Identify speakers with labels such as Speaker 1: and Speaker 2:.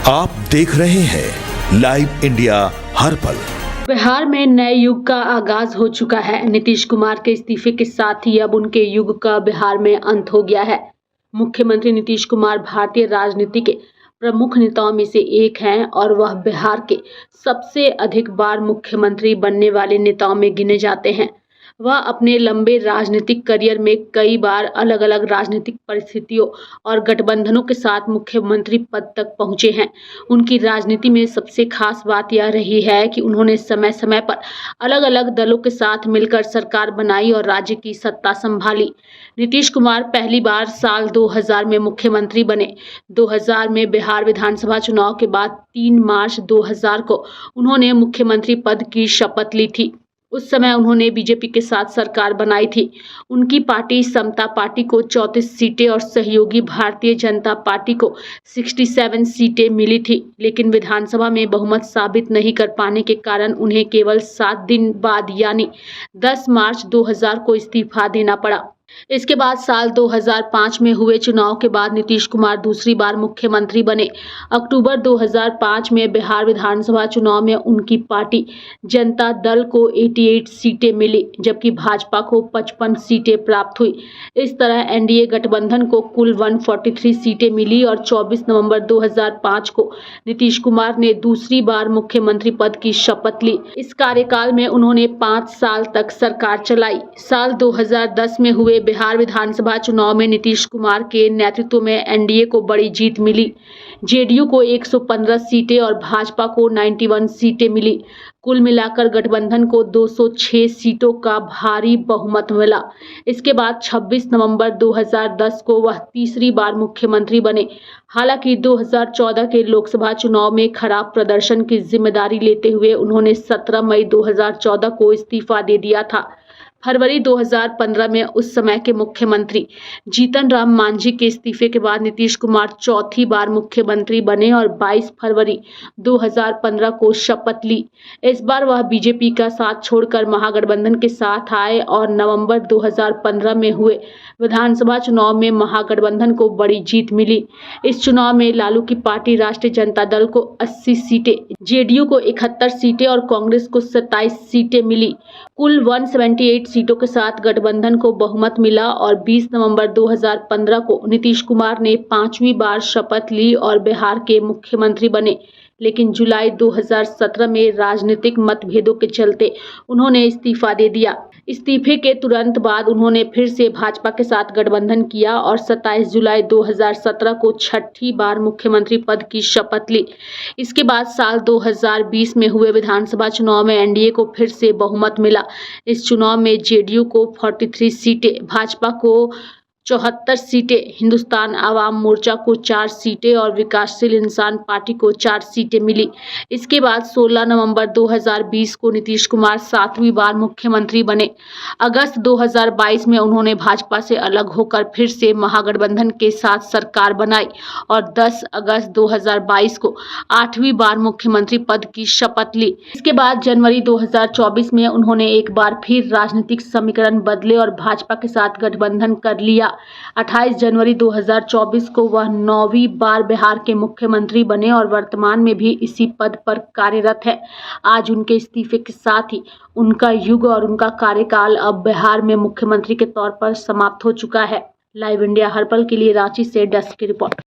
Speaker 1: आप देख रहे हैं लाइव इंडिया हर पल।
Speaker 2: बिहार में नए युग का आगाज हो चुका है। नीतीश कुमार के इस्तीफे के साथ ही अब उनके युग का बिहार में अंत हो गया है। मुख्यमंत्री नीतीश कुमार भारतीय राजनीति के प्रमुख नेताओं में से एक हैं और वह बिहार के सबसे अधिक बार मुख्यमंत्री बनने वाले नेताओं में गिने जाते हैं। वह अपने लंबे राजनीतिक करियर में कई बार अलग अलग राजनीतिक परिस्थितियों और गठबंधनों के साथ मुख्यमंत्री पद तक पहुंचे हैं। उनकी राजनीति में सबसे खास बात यह रही है कि उन्होंने समय समय पर अलग अलग दलों के साथ मिलकर सरकार बनाई और राज्य की सत्ता संभाली। नीतीश कुमार पहली बार साल 2000 में मुख्यमंत्री बने। 2000 में बिहार विधानसभा चुनाव के बाद 3 मार्च 2000 को उन्होंने मुख्यमंत्री पद की शपथ ली थी। उस समय उन्होंने बीजेपी के साथ सरकार बनाई थी। उनकी पार्टी समता पार्टी को 34 सीटें और सहयोगी भारतीय जनता पार्टी को 67 सीटें मिली थी, लेकिन विधानसभा में बहुमत साबित नहीं कर पाने के कारण उन्हें केवल 7 दिन बाद यानी 10 मार्च 2000 को इस्तीफा देना पड़ा। इसके बाद साल 2005 में हुए चुनाव के बाद नीतीश कुमार दूसरी बार मुख्यमंत्री बने। अक्टूबर 2005 में बिहार विधानसभा चुनाव में उनकी पार्टी जनता दल को 88 सीटें मिली, जबकि भाजपा को 55 सीटें प्राप्त हुई। इस तरह एनडीए गठबंधन को कुल 143 सीटें मिली और 24 नवंबर 2005 को नीतीश कुमार ने दूसरी बार मुख्यमंत्री पद की शपथ ली। इस कार्यकाल में उन्होंने 5 साल तक सरकार चलाई। साल 2010 में हुए बिहार विधानसभा चुनाव में नीतीश कुमार के नेतृत्व में एनडीए को बड़ी जीत मिली। जेडीयू को 115 सीटें और भाजपा को 91 सीटें मिली। कुल मिलाकर गठबंधन को 206 सीटों का भारी बहुमत मिला। इसके बाद 26 नवंबर 2010 को वह तीसरी बार मुख्यमंत्री बने। हालांकि 2014 के लोकसभा चुनाव में खराब प्रदर्शन की जिम्मेदारी लेते हुए उन्होंने 17 मई 2014 को इस्तीफा दे दिया था। फरवरी 2015 में उस समय के मुख्यमंत्री जीतन राम मांझी के इस्तीफे के बाद नीतीश कुमार चौथी बार मुख्यमंत्री बने और 22 फरवरी 2015 को शपथ ली। इस बार वह बीजेपी का साथ छोड़कर महागठबंधन के साथ आए और नवंबर 2015 में हुए विधानसभा चुनाव में महागठबंधन को बड़ी जीत मिली। इस चुनाव में लालू की पार्टी राष्ट्रीय जनता दल को 80 सीटें, जेडीयू को 71 सीटें और कांग्रेस को 27 सीटें मिली। कुल 178 सीटों के साथ गठबंधन को बहुमत मिला और 20 नवंबर 2015 को नीतीश कुमार ने 5वीं बार शपथ ली और बिहार के मुख्यमंत्री बने। लेकिन जुलाई 2017 में राजनीतिक मतभेदों के चलते उन्होंने इस्तीफा दे दिया। इस्तीफे के तुरंत बाद उन्होंने फिर से भाजपा के साथ गठबंधन किया और 27 जुलाई 2017 को छठी बार मुख्यमंत्री पद की शपथ ली। इसके बाद साल 2020 में हुए विधानसभा चुनाव में एनडीए को फिर से बहुमत मिला। इस चुनाव में जेडीयू को 43 सीटें, भाजपा को 74 सीटें, हिंदुस्तान आवाम मोर्चा को 4 सीटें और विकासशील इंसान पार्टी को 4 सीटें मिली। इसके बाद 16 नवंबर 2020 को नीतीश कुमार 7वीं बार मुख्यमंत्री बने। अगस्त 2022 में उन्होंने भाजपा से अलग होकर फिर से महागठबंधन के साथ सरकार बनाई और 10 अगस्त 2022 को 8वीं बार मुख्यमंत्री पद की शपथ ली। इसके बाद जनवरी 2024 में उन्होंने एक बार फिर राजनीतिक समीकरण बदले और भाजपा के साथ गठबंधन कर लिया। 28 जनवरी 2024 को वह 9वीं बार बिहार के मुख्यमंत्री बने और वर्तमान में भी इसी पद पर कार्यरत है। आज उनके इस्तीफे के साथ ही उनका युग और उनका कार्यकाल अब बिहार में मुख्यमंत्री के तौर पर समाप्त हो चुका है। लाइव इंडिया हर पल के लिए रांची से डेस्क की रिपोर्ट।